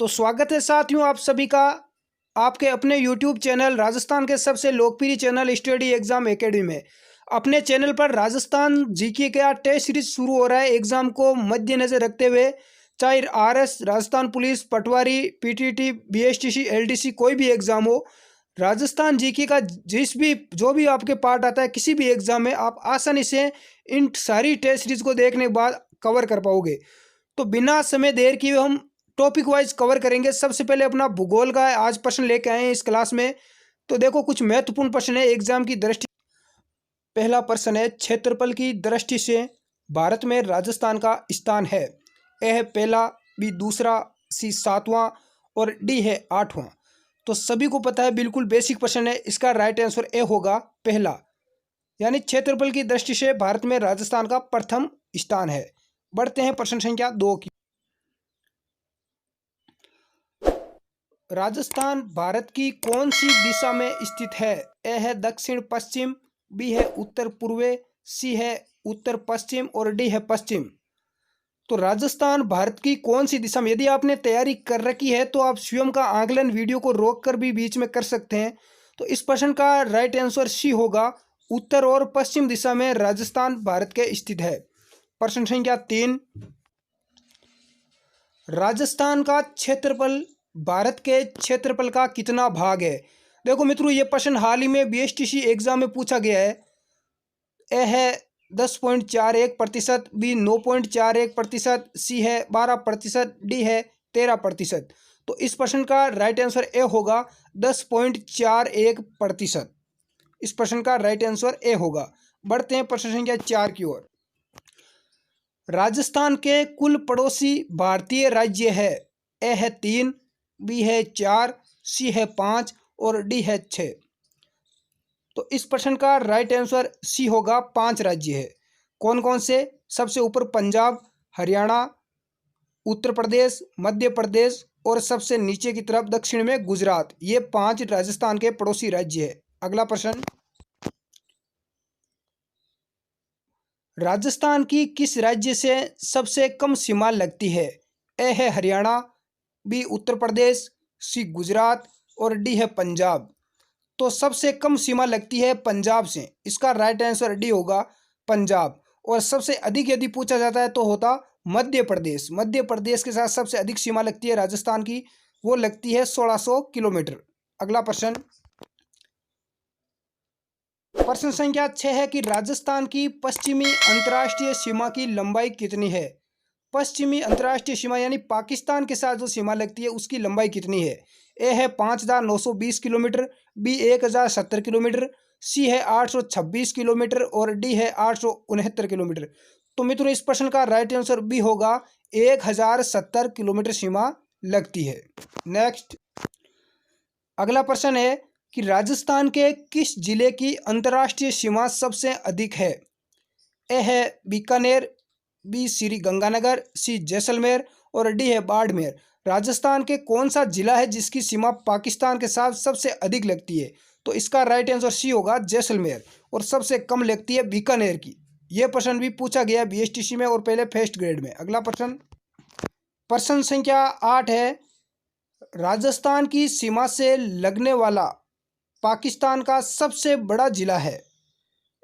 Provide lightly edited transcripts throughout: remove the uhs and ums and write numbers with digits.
तो स्वागत है साथियों आप सभी का आपके अपने YouTube चैनल राजस्थान के सबसे लोकप्रिय चैनल स्टडी एग्जाम एकेडमी में। अपने चैनल पर राजस्थान जीके का टेस्ट सीरीज शुरू हो रहा है। एग्जाम को मद्देनजर रखते हुए चाहे आरएस, राजस्थान पुलिस, पटवारी, पीटीटी, बीएसटीसी, एलडीसी कोई भी एग्जाम हो, राजस्थान जीके का जो भी आपके पार्ट आता है किसी भी एग्जाम में आप आसानी से इन सारी टेस्ट सीरीज को देखने के बाद कवर कर पाओगे। तो बिना समय देर किए हम टॉपिक वाइज कवर करेंगे। सबसे पहले अपना भूगोल का आज प्रश्न लेके आए हैं इस क्लास में। तो देखो कुछ महत्वपूर्ण प्रश्न है एग्जाम की दृष्टि। पहला प्रश्न है, क्षेत्रफल की दृष्टि से भारत में राजस्थान का स्थान है। ए है पहला, बी दूसरा, सी सातवां और डी है आठवां। तो सभी को पता है, बिल्कुल बेसिक प्रश्न है। इसका राइट आंसर ए होगा पहला, यानी क्षेत्रफल की दृष्टि से भारत में राजस्थान का प्रथम स्थान है। बढ़ते हैं प्रश्न संख्या 2 की। राजस्थान भारत की कौन सी दिशा में स्थित है? ए है दक्षिण पश्चिम, बी है उत्तर पूर्व, सी है उत्तर पश्चिम और डी है पश्चिम। तो राजस्थान भारत की कौन सी दिशा में, यदि आपने तैयारी कर रखी है तो आप स्वयं का आकलन वीडियो को रोककर भी बीच में कर सकते हैं। तो इस प्रश्न का राइट आंसर सी होगा, उत्तर और पश्चिम दिशा में राजस्थान भारत के स्थित है। प्रश्न संख्या 3, राजस्थान का क्षेत्रफल भारत के क्षेत्रफल का कितना भाग है? देखो मित्रों, ये प्रश्न हाल ही में बीएसटीसी एग्जाम में पूछा गया है। ए है 10.41%, बी 9.41%, सी है 12%, डी है 13%। तो इस प्रश्न का राइट आंसर ए होगा 10.41%। इस प्रश्न का राइट आंसर ए होगा। बढ़ते हैं प्रश्न संख्या 4 की ओर। राजस्थान के कुल पड़ोसी भारतीय राज्य है। ए है 3, बी है 4, सी है 5 और डी है 6। तो इस प्रश्न का राइट आंसर सी होगा, 5 राज्य है। कौन कौन से? सबसे ऊपर पंजाब, हरियाणा, उत्तर प्रदेश, मध्य प्रदेश और सबसे नीचे की तरफ दक्षिण में गुजरात। ये 5 राजस्थान के पड़ोसी राज्य है। अगला प्रश्न, राजस्थान की किस राज्य से सबसे कम सीमा लगती है? ए है हरियाणा, बी उत्तर प्रदेश, सी गुजरात और डी है पंजाब। तो सबसे कम सीमा लगती है पंजाब से। इसका राइट आंसर डी होगा, पंजाब। और सबसे अधिक यदि पूछा जाता है तो होता मध्य प्रदेश। मध्य प्रदेश के साथ सबसे अधिक सीमा लगती है राजस्थान की, वो लगती है 1600 किलोमीटर। अगला प्रश्न, प्रश्न संख्या 6 है कि राजस्थान की पश्चिमी अंतर्राष्ट्रीय सीमा की लंबाई कितनी है? पश्चिमी अंतर्राष्ट्रीय सीमा यानी पाकिस्तान के साथ जो सीमा लगती है उसकी लंबाई कितनी है? ए है 5920 किलोमीटर, बी 1070 किलोमीटर, सी है 826 किलोमीटर और डी है 869 किलोमीटर। तो मित्रों इस प्रश्न का राइट आंसर बी होगा, 1070 किलोमीटर सीमा लगती है। नेक्स्ट, अगला प्रश्न है कि राजस्थान के किस जिले की अंतर्राष्ट्रीय सीमा सबसे अधिक है? ए है बीकानेर, बी श्री गंगानगर, सी जैसलमेर और डी है बाड़मेर। राजस्थान के कौन सा जिला है जिसकी सीमा पाकिस्तान के साथ सबसे अधिक लगती है? तो इसका राइट आंसर सी होगा, जैसलमेर। और सबसे कम लगती है बीकानेर की। यह प्रश्न भी पूछा गया बीएसटीसी में और पहले फर्स्ट ग्रेड में। अगला प्रश्न, प्रश्न संख्या 8 है, राजस्थान की सीमा से लगने वाला पाकिस्तान का सबसे बड़ा जिला है।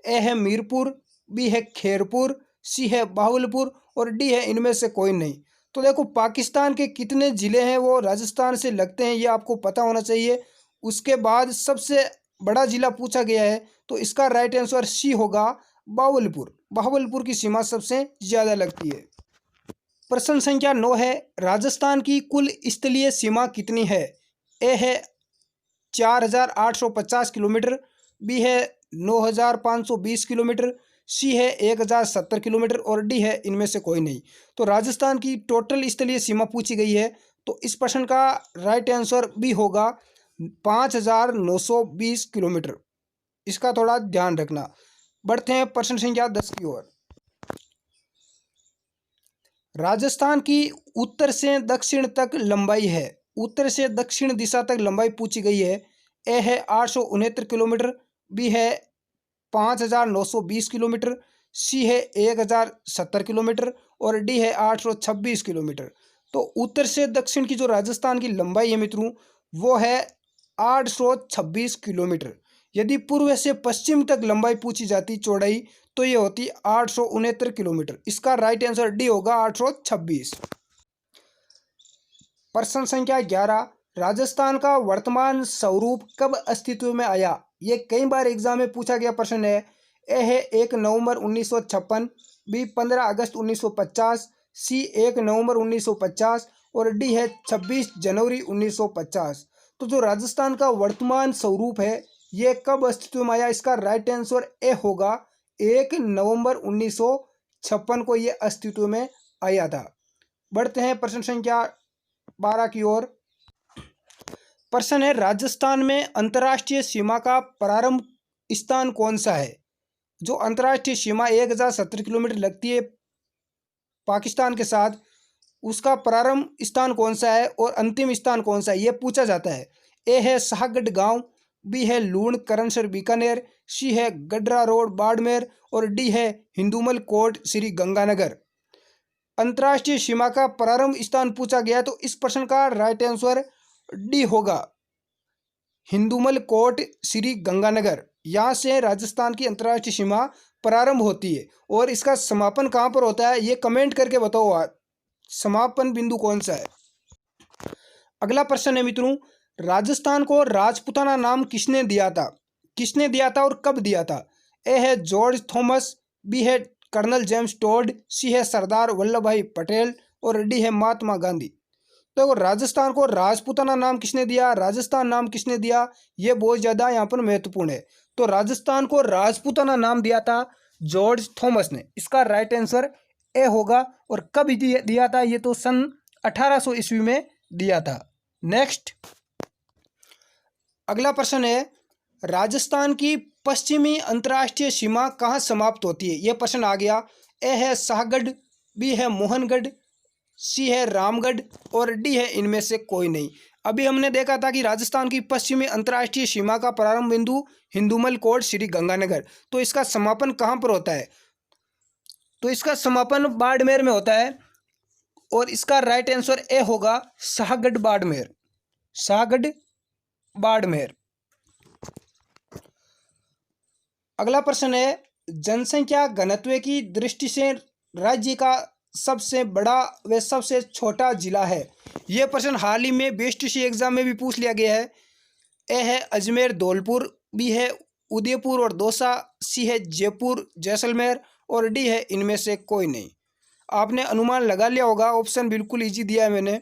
ए है मीरपुर, बी है खैरपुर, सी है बाहुलपुर और डी है इनमें से कोई नहीं। तो देखो पाकिस्तान के कितने ज़िले हैं वो राजस्थान से लगते हैं, ये आपको पता होना चाहिए। उसके बाद सबसे बड़ा ज़िला पूछा गया है तो इसका राइट आंसर सी होगा, बाहुलपुर। बाहुलपुर की सीमा सबसे ज़्यादा लगती है। प्रश्न संख्या 9 है, राजस्थान की कुल स्थलीय सीमा कितनी है? ए है 4850 किलोमीटर, बी है 9520 किलोमीटर, सी है 1070 किलोमीटर और डी है इनमें से कोई नहीं। तो राजस्थान की टोटल स्थलीय सीमा पूछी गई है तो इस प्रश्न का राइट आंसर बी होगा, 5920 किलोमीटर। इसका थोड़ा ध्यान रखना। बढ़ते हैं प्रश्न संख्या 10 की ओर। राजस्थान की उत्तर से दक्षिण तक लंबाई है। उत्तर से दक्षिण दिशा तक लंबाई पूछी गई है। ए है 869 किलोमीटर, बी है 5920 किलोमीटर, सी है 1070 किलोमीटर और डी है 826 किलोमीटर। तो उत्तर से दक्षिण की जो राजस्थान की लंबाई है मित्रों वो है 826 किलोमीटर। यदि पूर्व से पश्चिम तक लंबाई पूछी जाती चौड़ाई तो ये होती 869 किलोमीटर। इसका राइट आंसर डी होगा 826। प्रश्न संख्या 11, राजस्थान का वर्तमान स्वरूप कब अस्तित्व में आया? ये कई बार एग्जाम में पूछा गया प्रश्न है। ए है 1 नवंबर 1956, बी 15 अगस्त 1950, सी 1 नवंबर 1950 और डी है 26 जनवरी 1950। तो जो राजस्थान का वर्तमान स्वरूप है ये कब अस्तित्व में आया? इसका राइट आंसर ए होगा 1 नवंबर 1956 को ये अस्तित्व में आया था। बढ़ते हैं प्रश्न संख्या 12 की ओर। प्रश्न है, राजस्थान में अंतर्राष्ट्रीय सीमा का प्रारंभ स्थान कौन सा है? जो अंतर्राष्ट्रीय सीमा 1070 किलोमीटर लगती है पाकिस्तान के साथ, उसका प्रारंभ स्थान कौन सा है और अंतिम स्थान कौन सा है ये पूछा जाता है। ए है शाहगढ़ गांव, बी है लूण करनसर बीकानेर, सी है गडरा रोड बाड़मेर और डी है हिंदुमल कोट श्री गंगानगर। अंतर्राष्ट्रीय सीमा का प्रारंभ स्थान पूछा गया तो इस प्रश्न का राइट आंसर डी होगा हिंदुमल कोट श्री गंगानगर। यहाँ से राजस्थान की अंतर्राष्ट्रीय सीमा प्रारंभ होती है और इसका समापन कहाँ पर होता है ये कमेंट करके बताओ आज समापन बिंदु कौन सा है। अगला प्रश्न है मित्रों, राजस्थान को राजपूताना नाम किसने दिया था? किसने दिया था और कब दिया था? ए है जॉर्ज थॉमस, बी है कर्नल जेम्स टोड, सी है सरदार वल्लभ भाई पटेल और डी है महात्मा गांधी। तो राजस्थान को राजपूताना नाम किसने दिया, राजस्थान नाम किसने दिया, ये बहुत ज़्यादा यहाँ पर महत्वपूर्ण है। तो राजस्थान को राजपूताना नाम दिया था जॉर्ज थॉमस ने। इसका राइट आंसर ए होगा। और कब दिया था ये तो सन 1800 ईस्वी में दिया था। नेक्स्ट अगला प्रश्न है, राजस्थान की पश्चिमी अंतर्राष्ट्रीय सीमा कहाँ समाप्त होती है? यह प्रश्न आ गया। ए है शाहगढ़, बी है मोहनगढ़, सी है रामगढ़ और डी है इनमें से कोई नहीं। अभी हमने देखा था कि राजस्थान की पश्चिमी अंतर्राष्ट्रीय सीमा का प्रारंभ बिंदु हिंदुमल कोट श्री गंगानगर। तो इसका समापन कहाँ पर होता है? तो इसका समापन बाड़मेर में होता है और इसका राइट आंसर ए होगा शाहगढ़ बाड़मेर। शाहगढ़ बाड़मेर। अगला प्रश्न है, जनसंख्या घनत्व की दृष्टि से राज्य का सबसे बड़ा व सबसे छोटा जिला है। यह प्रश्न हाल ही में बीएसटीसी एग्जाम में भी पूछ लिया गया है। ए है अजमेर धौलपुर, बी है उदयपुर और दौसा, सी है जयपुर जैसलमेर और डी है इनमें से कोई नहीं। आपने अनुमान लगा लिया होगा, ऑप्शन बिल्कुल इजी दिया है मैंने।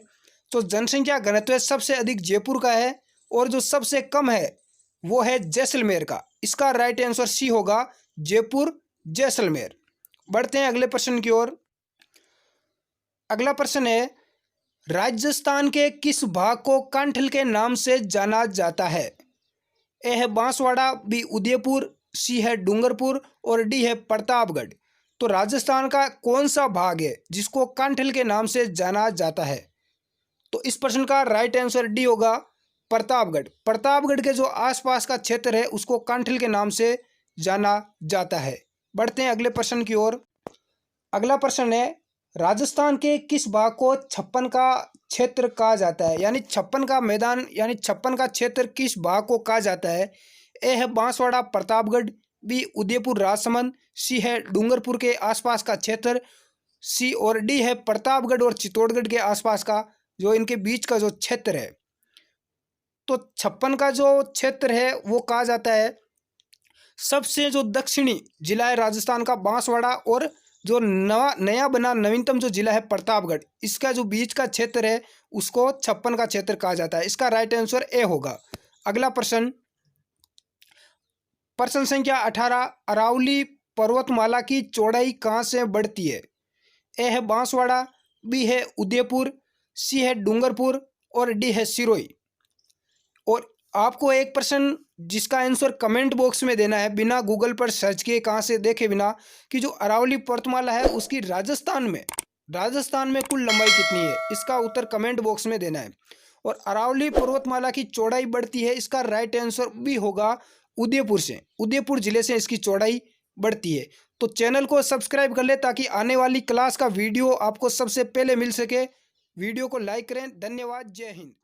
तो जनसंख्या घनत्व सबसे अधिक जयपुर का है और जो सबसे कम है वो है जैसलमेर का। इसका राइट आंसर सी होगा जयपुर जैसलमेर। बढ़ते हैं अगले प्रश्न की ओर। अगला प्रश्न है, राजस्थान के किस भाग को कांठल के नाम से जाना जाता है? ए है बांसवाड़ा, बी उदयपुर, सी है डूंगरपुर और डी है प्रतापगढ़। तो राजस्थान का कौन सा भाग है जिसको कांठल के नाम से जाना जाता है? तो इस प्रश्न का राइट आंसर डी होगा प्रतापगढ़। प्रतापगढ़ के जो आसपास का क्षेत्र है उसको कांठल के नाम से जाना जाता है। बढ़ते हैं अगले प्रश्न की ओर। अगला प्रश्न है, राजस्थान के किस भाग को 56 का क्षेत्र कहा जाता है? यानी 56 का मैदान यानी 56 का क्षेत्र किस भाग को कहा जाता है? ए है बांसवाड़ा प्रतापगढ़, बी उदयपुर राजसमंद, सी है डूंगरपुर के आसपास का क्षेत्र, सी और डी है प्रतापगढ़ और चित्तौड़गढ़ के आसपास का जो इनके बीच का जो क्षेत्र है। तो 56 का जो क्षेत्र है वो कहा जाता है सबसे जो दक्षिणी जिला है राजस्थान का बांसवाड़ा और जो नया बना नवीनतम जो जिला है प्रतापगढ़, इसका जो बीच का क्षेत्र है उसको 56 का क्षेत्र कहा जाता है। इसका राइट आंसर ए होगा। अगला प्रश्न, प्रश्न संख्या 18, अरावली पर्वतमाला की चौड़ाई कहाँ से बढ़ती है? ए है बांसवाड़ा, बी है उदयपुर, सी है डूंगरपुर और डी है सिरोही। और आपको एक प्रश्न जिसका आंसर कमेंट बॉक्स में देना है, बिना गूगल पर सर्च किए कहाँ से देखे बिना, कि जो अरावली पर्वतमाला है उसकी राजस्थान में कुल लंबाई कितनी है? इसका उत्तर कमेंट बॉक्स में देना है। और अरावली पर्वतमाला की चौड़ाई बढ़ती है, इसका राइट आंसर भी होगा उदयपुर से। उदयपुर जिले से इसकी चौड़ाई बढ़ती है। तो चैनल को सब्सक्राइब कर ले ताकि आने वाली क्लास का वीडियो आपको सबसे पहले मिल सके। वीडियो को लाइक करें। धन्यवाद। जय हिंद।